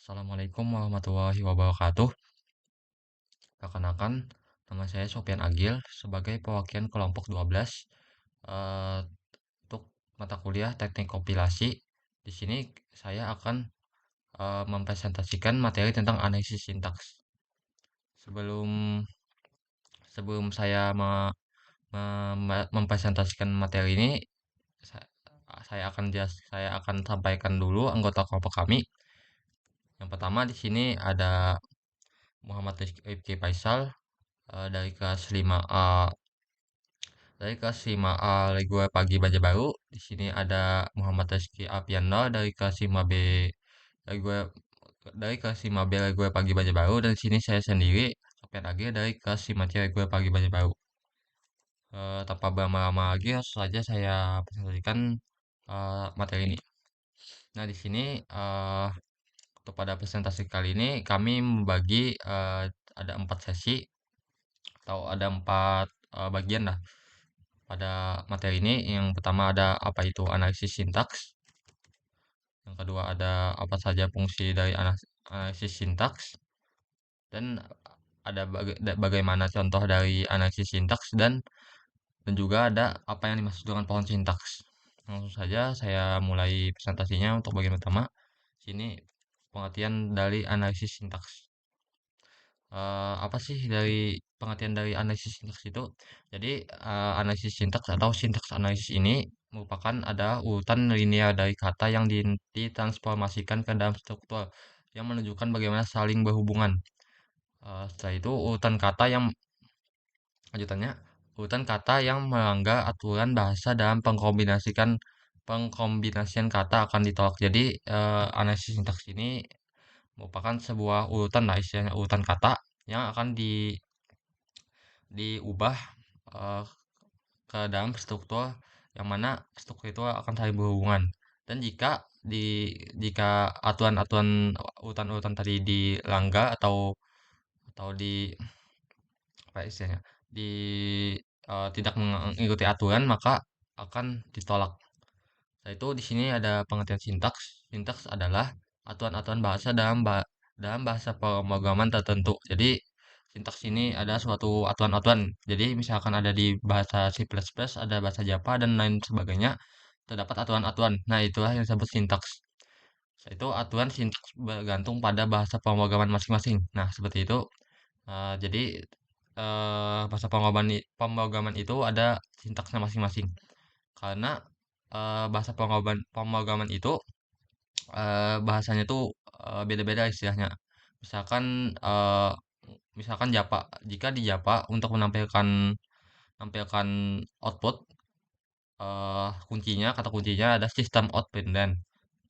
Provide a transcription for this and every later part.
Assalamualaikum warahmatullahi wabarakatuh. Perkenalkan, nama saya Sofian Agil sebagai perwakilan kelompok 12 eh, untuk mata kuliah Teknik Kompilasi. Di sini saya akan mempresentasikan materi tentang analisis sintaks. Sebelum sebelum saya mempresentasikan materi ini, sa- saya akan sampaikan dulu anggota kelompok kami. Yang pertama di sini ada Muhammad Rifki Faisal dari kelas 5A. Dari kelas 5A gue pagi Baja Baru. Di sini ada Muhammad Rizky Apianda dari kelas 5B. Dari gue dari kelas 5B gue pagi Baja Baru, dan di sini saya sendiri Sofian Agil dari kelas 5C gue pagi Baja Baru. Tanpa berlama-lama lagi, langsung saja saya presentasikan materi ini. Nah, di sini untuk pada presentasi kali ini kami membagi ada 4 sesi atau ada 4 bagian lah pada materi ini. Yang pertama ada apa itu analisis sintaks. Yang kedua ada apa saja fungsi dari analisis sintaks, dan ada bagaimana contoh dari analisis sintaks, dan juga ada apa yang dimaksud dengan pohon sintaks. Langsung saja saya mulai presentasinya. Untuk bagian pertama, sini pengertian dari analisis sintaks. Apa sih dari pengertian dari analisis sintaks itu? Jadi, analisis sintaks atau sintaks analisis ini merupakan ada urutan linear dari kata yang ditransformasikan ke dalam struktur yang menunjukkan bagaimana saling berhubungan. Setelah itu lanjutannya, urutan kata yang melanggar aturan bahasa dalam pengkombinasian kata akan ditolak. Jadi, analisis sintaks ini merupakan sebuah urutan lah, istilahnya urutan kata yang akan diubah eh, ke dalam struktur yang mana struktur itu akan saling berhubungan. Dan jika aturan-aturan urutan-urutan tadi dilanggar atau apa istilahnya di tidak mengikuti aturan, maka akan ditolak. Nah, itu di sini ada pengertian sintaks. Sintaks adalah aturan-aturan bahasa dalam bahasa pemrograman tertentu. Jadi, sintaks ini ada suatu aturan-aturan. Jadi, misalkan ada di bahasa C++, ada bahasa Java, dan lain sebagainya, terdapat aturan-aturan. Nah, itulah yang disebut sintaks. Itu aturan sintaks bergantung pada bahasa pemrograman masing-masing. Nah, seperti itu. Jadi, bahasa pemrograman itu ada sintaksnya masing-masing. Karena bahasa pemrograman itu bahasanya tuh beda-beda istilahnya. Misalkan misalkan Java, jika di Java untuk menampilkan output, kata kuncinya ada sistem out print, dan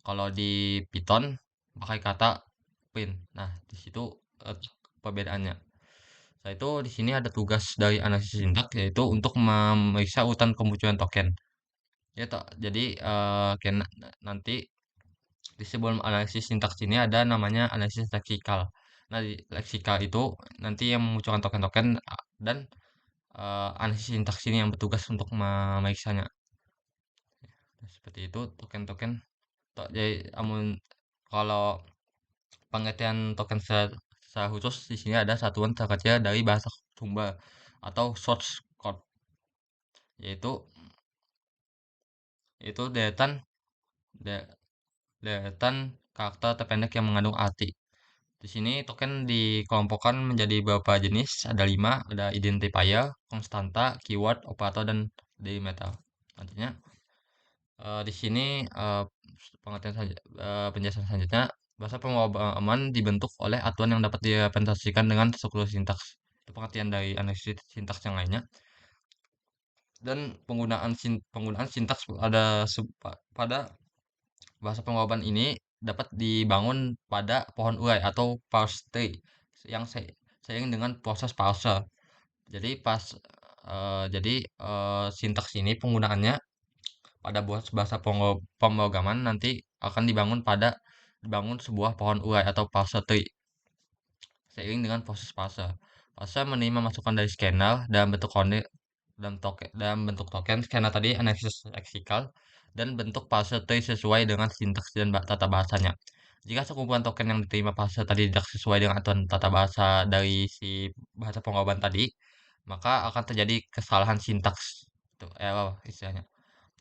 kalau di Python pakai kata print. Nah, di situ eh, perbedaannya. Nah, itu di sini ada tugas dari analisis sintaks, yaitu untuk memeriksa urutan kemunculan token. Ya toh, jadi nanti di sebelum analisis sintaks ini ada namanya analisis leksikal. Nah, di leksikal itu nanti yang memunculkan token-token, dan analisis sintaks ini yang bertugas untuk memeriksanya. Nah, seperti itu token-token. Jadi, kalau pengertian token secara khusus, di sini ada satuan terkecil dari bahasa sumber atau source code, yaitu itu de- deretan karakter terpendek yang mengandung arti. Di sini token dikelompokkan menjadi beberapa jenis, ada 5, ada identifier, konstanta, keyword, operator, dan delimiter. Nantinya di sini penjelasan selanjutnya, bahasa pemrograman dibentuk oleh aturan yang dapat direpresentasikan dengan struktur sintaks. Itu pengertian dari analisis sintaks yang lainnya. Dan penggunaan sintaks pada bahasa pemrograman ini dapat dibangun pada pohon urai atau parse tree yang seiring dengan proses parser. Jadi sintaks ini penggunaannya pada bahasa pemrograman nanti akan dibangun sebuah pohon urai atau parser tree seiring dengan proses parser. Parser menerima masukan dari scanner dalam bentuk token. Scanner tadi analisis leksikal, dan bentuk parser tree sesuai dengan sintaks dan tata bahasanya. Jika sekumpulan token yang diterima pasal tadi tidak sesuai dengan aturan tata bahasa dari si bahasa penggaban tadi, maka akan terjadi kesalahan sintaks. Itu error istilahnya.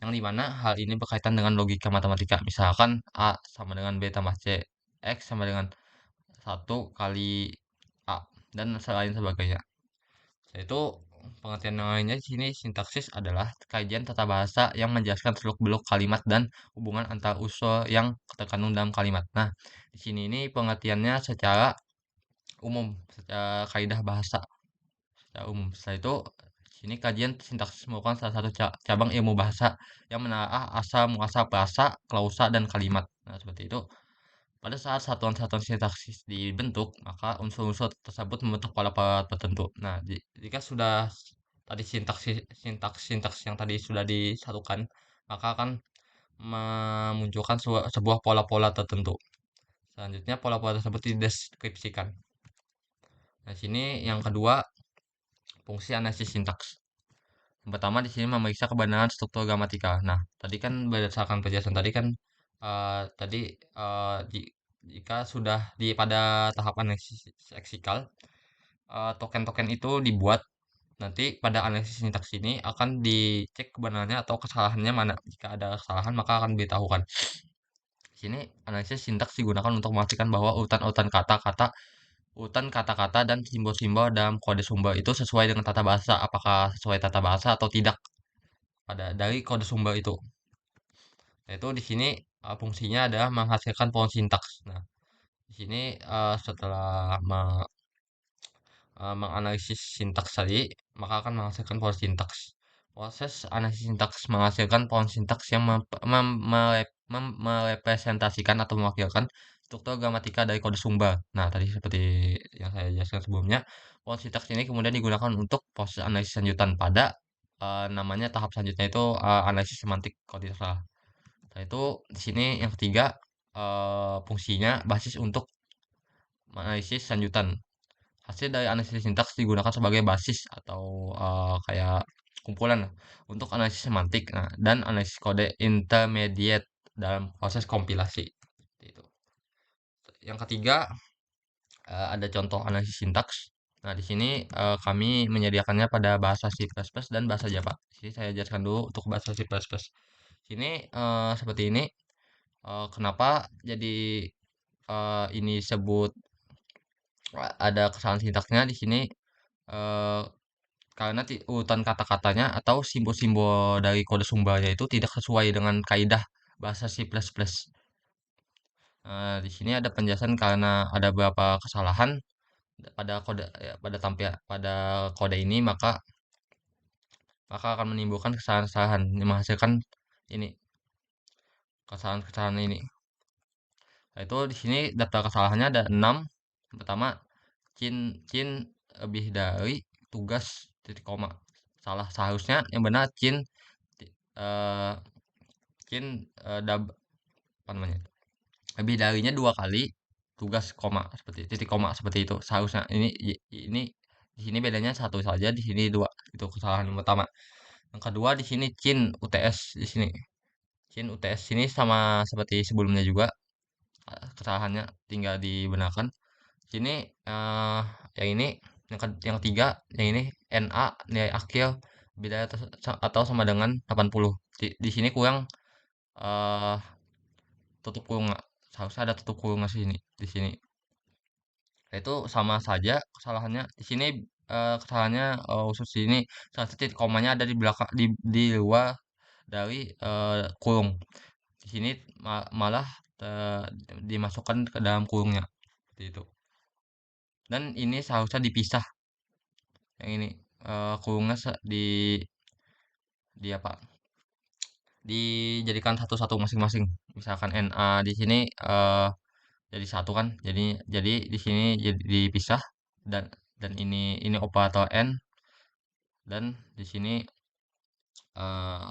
Yang di mana hal ini berkaitan dengan logika matematika. Misalkan A sama dengan B tambah C, X sama dengan satu kali A, dan selain sebagainya. Yaitu pengertian yang lainnya di sini sintaksis adalah kajian tata bahasa yang menjelaskan seluk-beluk kalimat dan hubungan antar unsur yang terkandung dalam kalimat. Nah, di sini ini pengertiannya secara umum, secara kaidah bahasa secara umum. Setelah itu, di sini kajian sintaksis merupakan salah satu cabang ilmu bahasa yang menelaah asal muasal frasa, klausa, dan kalimat. Nah, seperti itu. Pada saat satuan-satuan sintaksis dibentuk, maka unsur-unsur tersebut membentuk pola-pola tertentu. Nah, jika sudah tadi sintaks yang tadi sudah disatukan, maka akan memunculkan sebuah pola-pola tertentu. Selanjutnya, pola-pola tersebut dideskripsikan. Nah, sini yang kedua, fungsi analisis sintaks. Yang pertama di sini memeriksa kebenaran struktur gramatikal. Nah, tadi kan berdasarkan penjelasan tadi kan tadi jika sudah pada tahap analisis leksikal, token-token itu dibuat. Nanti pada analisis sintaks ini akan dicek kebenarannya atau kesalahannya mana. Jika ada kesalahan maka akan diberitahukan. Di sini analisis sintaks digunakan untuk memastikan bahwa urutan kata-kata dan simbol-simbol dalam kode sumber itu sesuai dengan tata bahasa, apakah sesuai tata bahasa atau tidak dari kode sumber itu. Yaitu di sini fungsinya adalah menghasilkan pohon sintaks. Nah, di sini setelah menganalisis sintaks tadi, maka akan menghasilkan pohon sintaks. Proses analisis sintaks menghasilkan pohon sintaks yang merepresentasikan atau mewakilkan struktur gramatika dari kode sumber. Nah, tadi seperti yang saya jelaskan sebelumnya, pohon sintaks ini kemudian digunakan untuk proses analisis lanjutan pada namanya tahap selanjutnya itu analisis semantik kalau tidak salah. Nah, itu di sini yang ketiga fungsinya basis untuk analisis lanjutan. Hasil dari analisis sintaks digunakan sebagai basis atau kayak kumpulan lah, untuk analisis semantik dan analisis kode intermediate dalam proses kompilasi. Seperti itu. Yang ketiga ada contoh analisis sintaks. Nah, di sini kami menyediakannya pada bahasa C++ dan bahasa Java. Di sini saya jelaskan dulu untuk bahasa C++. Sini seperti ini. Kenapa jadi ini sebut ada kesalahan sintaksnya di sini eh, karena urutan kata-katanya atau simbol-simbol dari kode sumbernya itu tidak sesuai dengan kaidah bahasa C++. Di sini ada penjelasan karena ada beberapa kesalahan pada kode pada kode ini maka akan menimbulkan kesalahan-kesalahan yang menghasilkan ini kesalahan-kesalahan ini. Nah, itu di sini daftar kesalahannya ada 6. Pertama, cin cin lebih dari tugas titik koma. Salah, seharusnya yang benar eh, cin apa namanya? Lebih darinya 2 kali tugas koma seperti titik koma seperti itu. Seharusnya ini di sini bedanya satu saja, di sini dua. Itu kesalahan yang pertama. Yang kedua di sini cin UTS di sini. Cin UTS sini sama seperti sebelumnya juga kesalahannya tinggal dibenarkan. Sini yang ini yang ketiga, yang ini NA nilai akhir beda atau sama dengan 80. Di sini kurang eh tutup kurung nggak? Seharusnya ada tutup kurung nggak sini di sini. Nah, itu sama saja kesalahannya. Di sini kesalahannya khusus di sini salah satu titik komanya ada di belakang di luar dari kurung. Di sini malah dimasukkan ke dalam kurungnya. Seperti itu. Dan ini seharusnya dipisah. Yang ini kurungnya di apa? Dijadikan satu-satu masing-masing. Misalkan NA di sini jadi satu kan. Jadi di sini jadi dipisah dan ini operator N dan di sini eh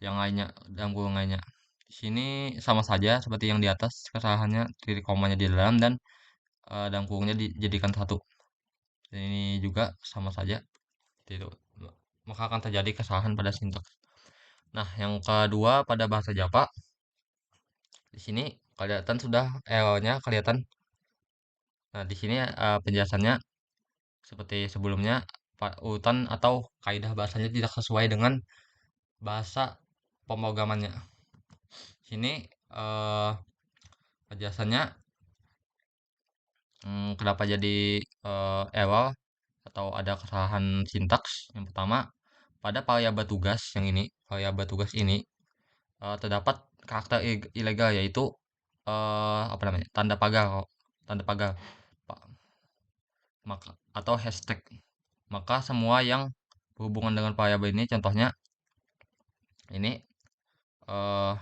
yang lainnya dalam kurung lainnya. Di sini sama saja seperti yang di atas, kesalahannya titik komanya di dalam dan dalam kurungnya dijadikan satu. Dan ini juga sama saja. Seperti itu. Maka akan terjadi kesalahan pada sintaks. Nah, yang kedua pada bahasa Java, di sini kelihatan sudah nya kelihatan. Nah, di sini penjelasannya seperti sebelumnya, urutan atau kaidah bahasanya tidak sesuai dengan bahasa pemrogramannya. Sini penjelasannya kenapa jadi error atau ada kesalahan sintaks. Yang pertama, pada variabel tugas yang ini, variabel tugas ini terdapat karakter ilegal yaitu apa namanya? Tanda pagar pa- maka atau hashtag. Maka semua yang berhubungan dengan variabel ini contohnya ini eh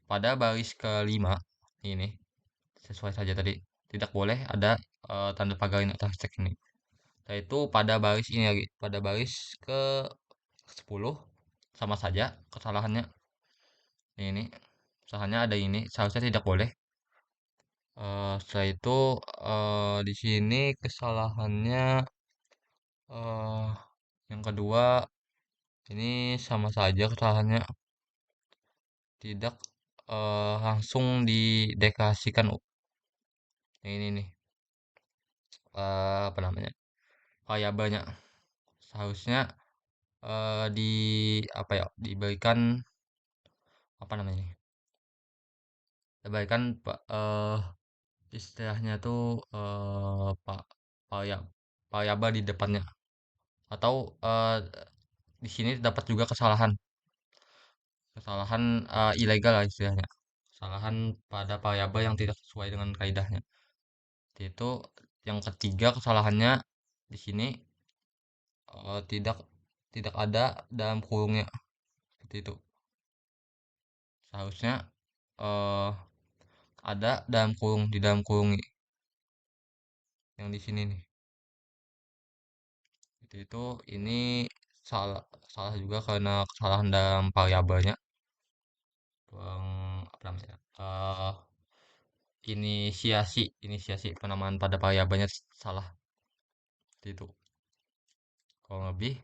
pada baris kelima ini sesuai saja tadi tidak boleh ada tanda pagar ini atau hashtag ini. Yaitu pada baris ini lagi, pada baris ke 10 sama saja kesalahannya. Ini kesalahannya ada ini, seharusnya tidak boleh. Setelah itu di sini kesalahannya eh yang kedua ini sama saja kesalahannya, tidak langsung dideklarasikan. Yang ini nih apa namanya? Variabelnya seharusnya di apa ya? Diberikan apa namanya? Diberikan istilahnya tuh Pak varia variabel di depannya atau di sini dapat juga kesalahan kesalahan ilegal lah istilahnya. Kesalahan pada variabel yang tidak sesuai dengan kaidahnya. Itu yang ketiga kesalahannya di sini tidak tidak ada dalam kurungnya seperti itu. Seharusnya eh ada dalam kurung di dalam kurung yang di sini nih. Itu ini salah salah juga karena kesalahan dalam variabelnya. Apa namanya? Inisiasi penamaan pada variabelnya salah. Seperti itu. Kurang lebih.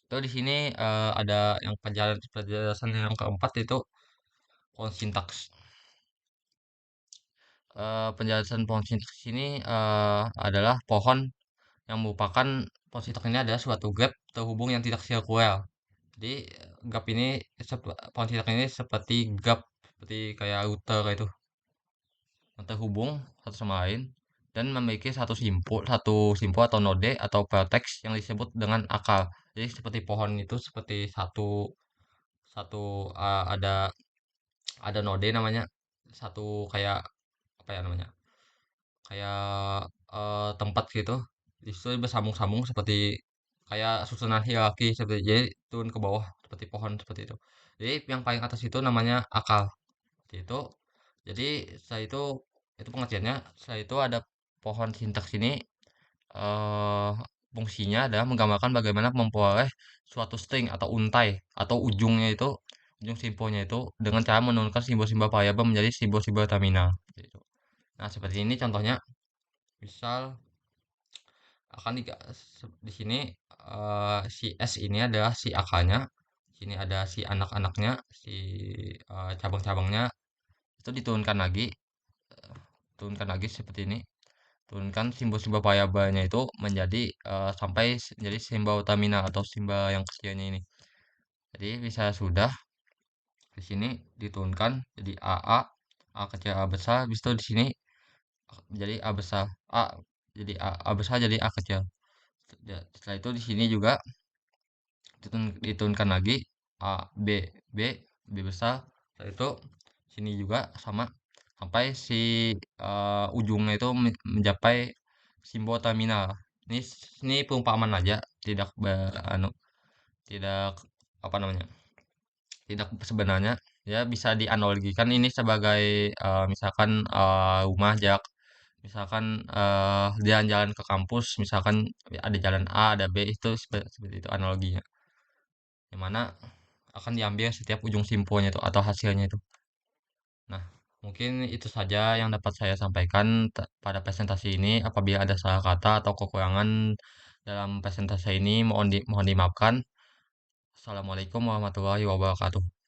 Itu di sini ada yang penjelasan yang keempat itu pohon sintaks. Penjelasan pohon sintaks ini adalah pohon yang merupakan pohon sintaks ini adalah suatu graf terhubung yang tidak sirkular. Jadi graf ini pohon sintaks ini seperti graf seperti kayak router itu yang terhubung satu sama lain dan memiliki satu simpul atau node atau vertex yang disebut dengan akar. Jadi seperti pohon itu seperti satu satu ada node namanya satu kayak apa ya namanya kayak tempat gitu di situ bersambung-sambung seperti kayak susunan hierarki seperti jadi turun ke bawah seperti pohon seperti itu. Jadi yang paling atas itu namanya akar seperti itu. Jadi setelah itu pengertiannya. Setelah itu ada pohon sintaks ini eh fungsinya adalah menggambarkan bagaimana memperoleh suatu string atau untai atau ujung simbolnya itu dengan cara menurunkan simbol-simbol variabel menjadi simbol-simbol terminal. Gitu. Nah, seperti ini contohnya. Misal akan di sini si S ini adalah si akalnya, sini ada si anak-anaknya, si cabang-cabangnya itu turunkan lagi seperti ini. Turunkan simbol-simbol variabelnya itu menjadi sampai menjadi simbol terminal atau simbol yang kecilnya ini. Jadi bisa sudah di sini diturunkan jadi A kecil A besar, habis itu di sini jadi A besar, jadi A besar jadi A kecil. Setelah itu di sini juga diturunkan lagi A B B B besar. Setelah itu sini juga sama sampai si ujungnya itu mencapai simbol terminal. Ini ini perumpamaan aja, tidak tidak apa namanya? Tidak sebenarnya ya bisa dianalogikan ini sebagai misalkan rumah jak misalkan jalan-jalan ke kampus, misalkan ada jalan A, ada B itu seperti itu analoginya. Yang mana akan diambil setiap ujung simpulnya itu atau hasilnya itu. Nah, mungkin itu saja yang dapat saya sampaikan pada presentasi ini. Apabila ada salah kata atau kekurangan dalam presentasi ini, mohon dimaafkan. Assalamualaikum warahmatullahi wabarakatuh.